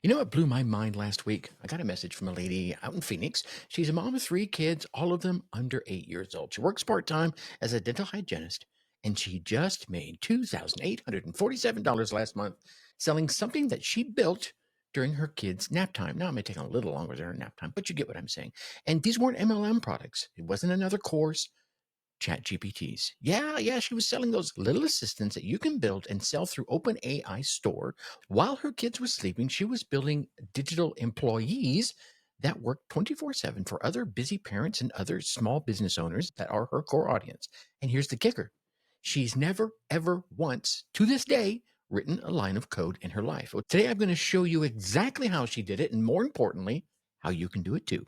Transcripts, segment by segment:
You know what blew my mind last week? I got a message from a lady out in Phoenix. She's a mom of three kids, all of them under 8 years old. She works part time as a dental hygienist, and she just made $2,847 last month selling something that she built during her kids' nap time. Now, it may take a little longer than her nap time, but you get what I'm saying. And these weren't MLM products, it wasn't another course. Chat GPTs. Yeah, she was selling those little assistants that you can build and sell through OpenAI store. While her kids were sleeping, she was building digital employees that work 24/7 for other busy parents and other small business owners that are her core audience. And here's the kicker. She's never, ever once, to this day, written a line of code in her life. Well, today, I'm going to show you exactly how she did it, and more importantly, how you can do it too.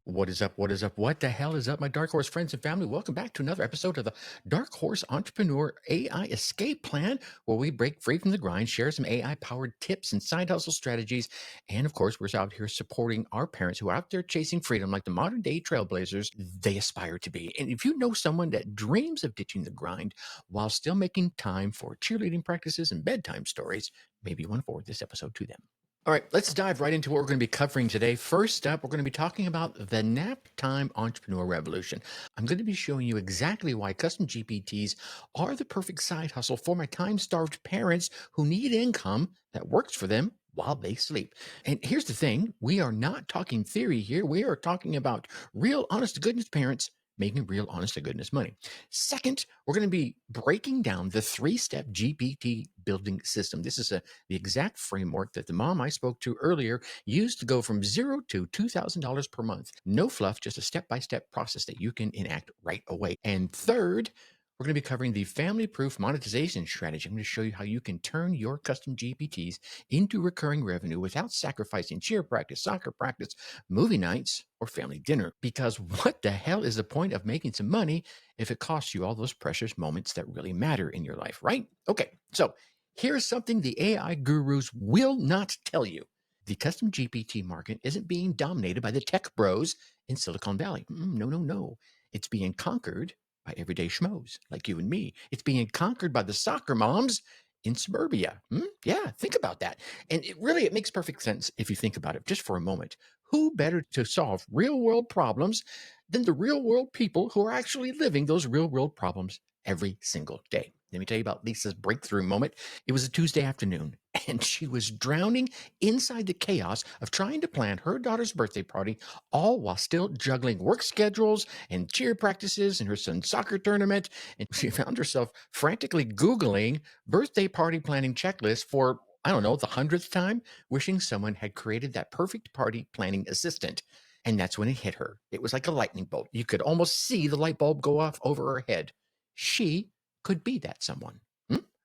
What is up? What is up? What the hell is up, my Dark Horse friends and family? Welcome back to another episode of the Dark Horse Entrepreneur AI Escape Plan, where we break free from the grind, share some AI-powered tips and side hustle strategies, and of course, we're out here supporting our parents who are out there chasing freedom like the modern-day trailblazers they aspire to be. And if you know someone that dreams of ditching the grind while still making time for cheerleading practices and bedtime stories, maybe you want to forward this episode to them. All right, let's dive right into what we're going to be covering today. First up, we're going to be talking about the Naptime Entrepreneur Revolution. I'm going to be showing you exactly why custom GPTs are the perfect side hustle for my time-starved parents who need income that works for them while they sleep. And here's the thing, we are not talking theory here. We are talking about real, honest-to-goodness parents making real, honest-to-goodness money. Second, we're going to be breaking down the three-step GPT building system. This is the exact framework that the mom I spoke to earlier used to go from $0 to $2,000 per month. No fluff, just a step-by-step process that you can enact right away. And third, we're going to be covering the family-proof monetization strategy. I'm going to show you how you can turn your custom GPTs into recurring revenue without sacrificing cheer practice, soccer practice, movie nights, or family dinner. Because what the hell is the point of making some money if it costs you all those precious moments that really matter in your life, right? Okay, so here's something the AI gurus will not tell you. The custom GPT market isn't being dominated by the tech bros in Silicon Valley. No. It's being conquered by everyday schmoes like you and me. It's being conquered by the soccer moms in suburbia. Yeah, think about that. And it makes perfect sense if you think about it just for a moment. Who better to solve real world problems than the real world people who are actually living those real world problems every single day? Let me tell you about Lisa's breakthrough moment. It was a Tuesday afternoon, and she was drowning inside the chaos of trying to plan her daughter's birthday party, all while still juggling work schedules and cheer practices and her son's soccer tournament. And she found herself frantically Googling birthday party planning checklist for, I don't know, the 100th time, wishing someone had created that perfect party planning assistant. And that's when it hit her. It was like a lightning bolt. You could almost see the light bulb go off over her head. She could be that someone.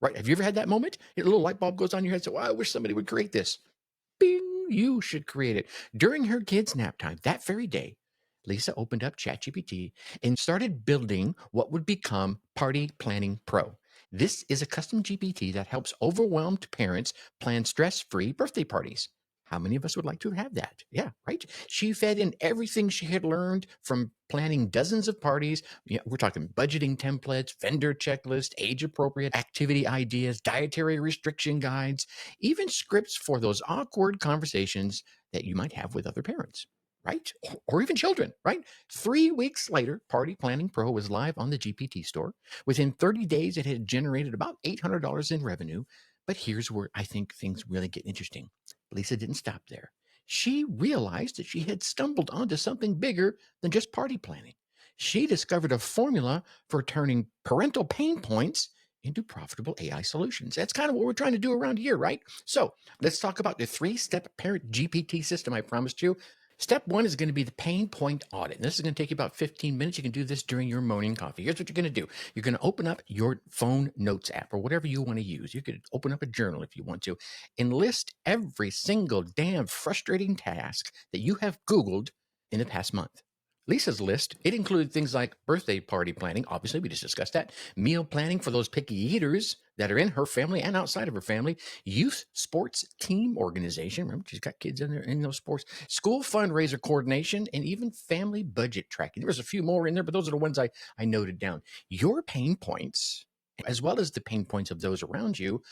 Right? Have you ever had that moment? A little light bulb goes on your head. So, I wish somebody would create this. Bing! You should create it. During her kids' nap time that very day, Lisa opened up ChatGPT and started building what would become Party Planning Pro. This is a custom GPT that helps overwhelmed parents plan stress-free birthday parties. How many of us would like to have that? Yeah, right? She fed in everything she had learned from planning dozens of parties. Yeah, we're talking budgeting templates, vendor checklist, age-appropriate activity ideas, dietary restriction guides, even scripts for those awkward conversations that you might have with other parents, right? Or even children, right? 3 weeks later, Party Planning Pro was live on the GPT store. Within 30 days, it had generated about $800 in revenue. But here's where I think things really get interesting. Lisa didn't stop there. She realized that she had stumbled onto something bigger than just party planning. She discovered a formula for turning parental pain points into profitable AI solutions. That's kind of what we're trying to do around here, right? So let's talk about the three-step parent GPT system I promised you. Step one is going to be the Pain Point Audit. And this is going to take you about 15 minutes. You can do this during your morning coffee. Here's what you're going to do. You're going to open up your phone notes app or whatever you want to use. You could open up a journal if you want to and list every single damn frustrating task that you have Googled in the past month. Lisa's list, it included things like birthday party planning. Obviously, we just discussed that. Meal planning for those picky eaters that are in her family and outside of her family. Youth sports team organization. Remember, she's got kids in there in those sports. School fundraiser coordination and even family budget tracking. There was a few more in there, but those are the ones I noted down. Your pain points, as well as the pain points of those around you,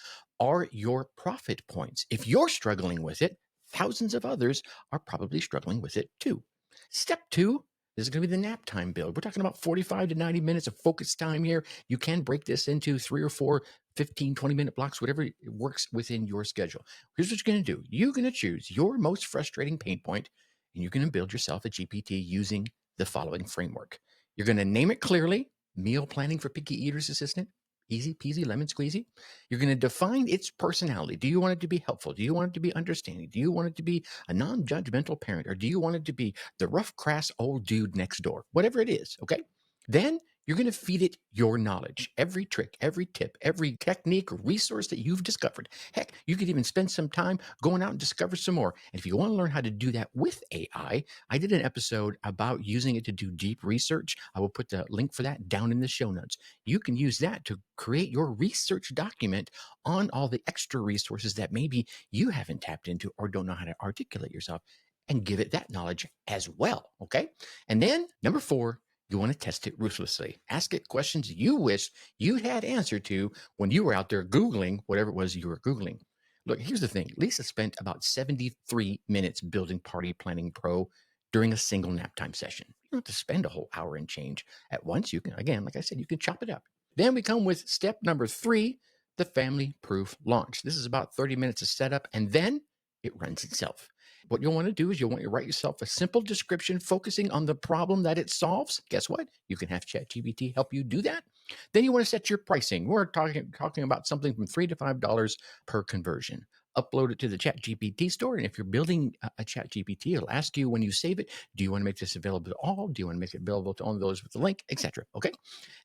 are your profit points. If you're struggling with it, thousands of others are probably struggling with it too. Step two, this is going to be the nap time build. We're talking about 45 to 90 minutes of focus time here. You can break this into 3 or 4, 15, 20-minute blocks, whatever works within your schedule. Here's what you're going to do. You're going to choose your most frustrating pain point, and you're going to build yourself a GPT using the following framework. You're going to name it clearly, meal planning for picky eaters assistant. Easy peasy, lemon squeezy. You're going to define its personality. Do you want it to be helpful? Do you want it to be understanding? Do you want it to be a non-judgmental parent? Or do you want it to be the rough, crass old dude next door? Whatever it is, okay? Then you're going to feed it your knowledge, every trick, every tip, every technique or resource that you've discovered. Heck, you could even spend some time going out and discover some more. And if you want to learn how to do that with AI, I did an episode about using it to do deep research. I will put the link for that down in the show notes. You can use that to create your research document on all the extra resources that maybe you haven't tapped into or don't know how to articulate yourself, and give it that knowledge as well. Okay. And then number 4, you want to test it ruthlessly. Ask it questions you wish you had answer to when you were out there Googling whatever it was you were Googling. Look, here's the thing. Lisa spent about 73 minutes building Party Planning Pro during a single nap time session. You don't have to spend a whole hour and change at once. You can, again, like I said, you can chop it up. Then we come with step number 3, the family proof launch. This is about 30 minutes of setup, and then it runs itself. What you'll want to do is you'll want to write yourself a simple description focusing on the problem that it solves. Guess what? You can have ChatGPT help you do that. Then you want to set your pricing. We're talking about something from $3 to $5 per conversion. Upload it to the ChatGPT store. And if you're building a ChatGPT, it'll ask you when you save it, do you want to make this available to all? Do you want to make it available to only those with the link, etc.? Okay.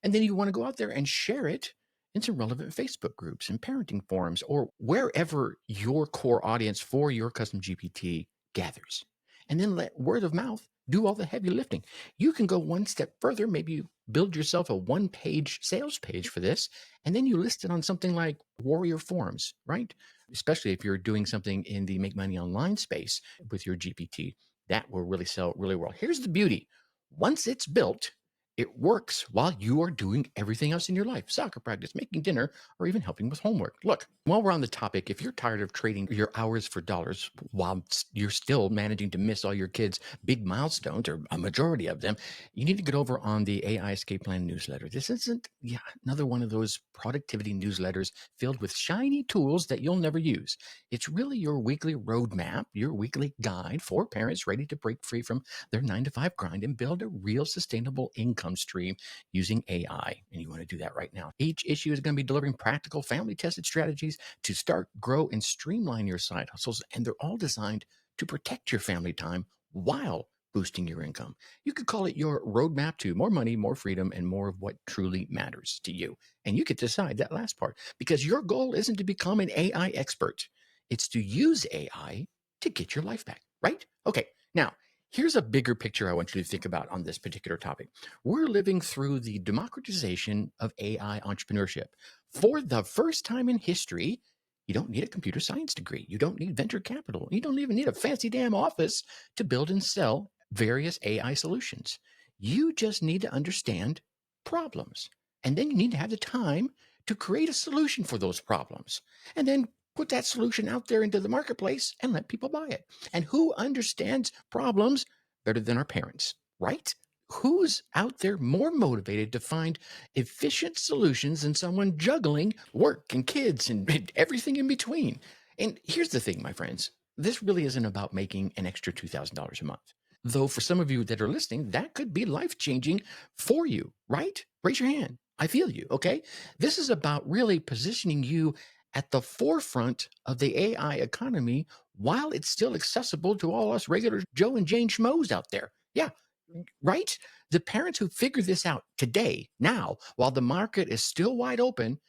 And then you want to go out there and share it in some relevant Facebook groups and parenting forums or wherever your core audience for your custom GPT gathers. And then let word of mouth do all the heavy lifting. You can go one step further. Maybe you build yourself a one-page sales page for this, and then you list it on something like Warrior Forums, right? Especially if you're doing something in the make money online space with your GPT, that will really sell really well. Here's the beauty. Once it's built, it works while you are doing everything else in your life, soccer practice, making dinner, or even helping with homework. Look, while we're on the topic, if you're tired of trading your hours for dollars while you're still managing to miss all your kids' big milestones, or a majority of them, you need to get over on the AI Escape Plan newsletter. This isn't another one of those productivity newsletters filled with shiny tools that you'll never use. It's really your weekly roadmap, your weekly guide for parents ready to break free from their 9-to-5 grind and build a real sustainable income stream using AI. And you want to do that right now. Each issue is going to be delivering practical family tested strategies to start, grow, and streamline your side hustles. And they're all designed to protect your family time while boosting your income. You could call it your roadmap to more money, more freedom, and more of what truly matters to you. And you could decide that last part because your goal isn't to become an AI expert. It's to use AI to get your life back, right? Okay. Now, here's a bigger picture I want you to think about on this particular topic. We're living through the democratization of AI entrepreneurship. For the first time in history, you don't need a computer science degree. You don't need venture capital. You don't even need a fancy damn office to build and sell various AI solutions. You just need to understand problems. And then you need to have the time to create a solution for those problems. And then put that solution out there into the marketplace and let people buy it. And who understands problems better than our parents, right? Who's out there more motivated to find efficient solutions than someone juggling work and kids and everything in between? And here's the thing, my friends, this really isn't about making an extra $2,000 a month. Though for some of you that are listening, that could be life changing for you, right? Raise your hand. I feel you, okay? This is about really positioning you at the forefront of the AI economy while it's still accessible to all us regular Joe and Jane schmoes out there. Yeah, right? The parents who figure this out today, now, while the market is still wide open,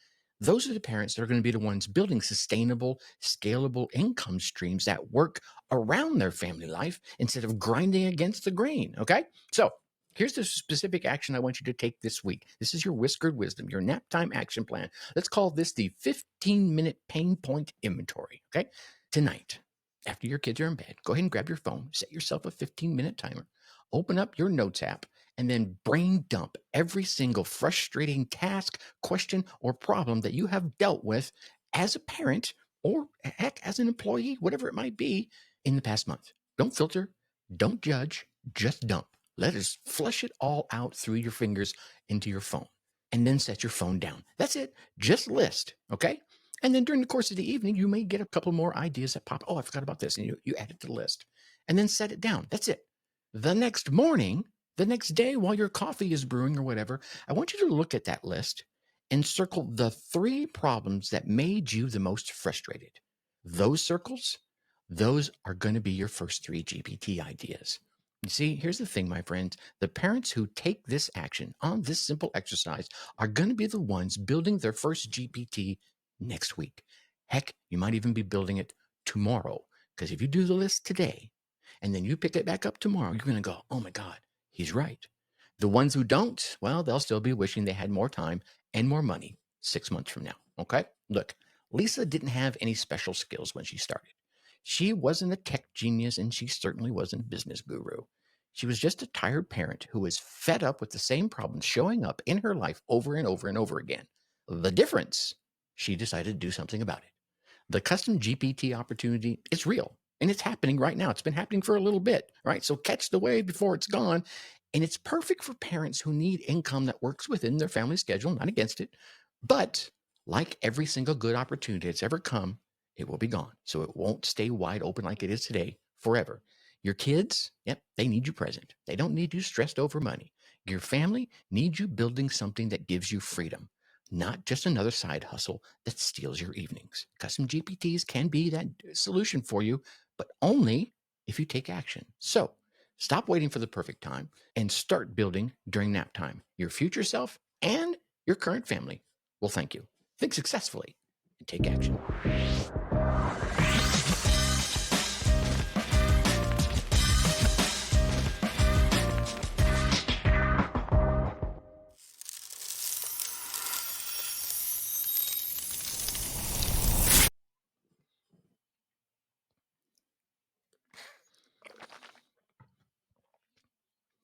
those are the parents that are going to be the ones building sustainable, scalable income streams that work around their family life instead of grinding against the grain. Okay. So here's the specific action I want you to take this week. This is your Whiskered Wisdom, your nap time action plan. Let's call this the 15-minute pain point inventory. Okay. Tonight, after your kids are in bed, go ahead and grab your phone, set yourself a 15-minute timer, open up your notes app, and then brain dump every single frustrating task, question, or problem that you have dealt with as a parent or heck, as an employee, whatever it might be, in the past month. Don't filter, don't judge, just dump. Let us flush it all out through your fingers into your phone and then set your phone down. That's it. Just list, okay? And then during the course of the evening, you may get a couple more ideas that pop. Oh, I forgot about this. And you add it to the list and then set it down. That's it. The next morning, the next day, while your coffee is brewing or whatever, I want you to look at that list and circle the 3 problems that made you the most frustrated. Those circles, those are going to be your first 3 GPT ideas. You see, here's the thing, my friends. The parents who take this action on this simple exercise are going to be the ones building their first GPT next week. Heck, you might even be building it tomorrow. Because if you do the list today and then you pick it back up tomorrow, you're going to go, oh my God, he's right. The ones who don't, well, they'll still be wishing they had more time and more money 6 months from now. Okay? Look, Lisa didn't have any special skills when she started. She wasn't a tech genius and she certainly wasn't a business guru. She was just a tired parent who was fed up with the same problems showing up in her life over and over and over again. The difference, she decided to do something about it. The custom GPT opportunity is real and it's happening right now. It's been happening for a little bit, right? So catch the wave before it's gone. And it's perfect for parents who need income that works within their family schedule, not against it. But like every single good opportunity that's ever come, it will be gone. So it won't stay wide open like it is today forever. Your kids, yep, they need you present. They don't need you stressed over money. Your family needs you building something that gives you freedom, not just another side hustle that steals your evenings. Custom GPTs can be that solution for you, but only if you take action. So stop waiting for the perfect time and start building during nap time. Your future self and your current family will thank you. Think successfully and take action.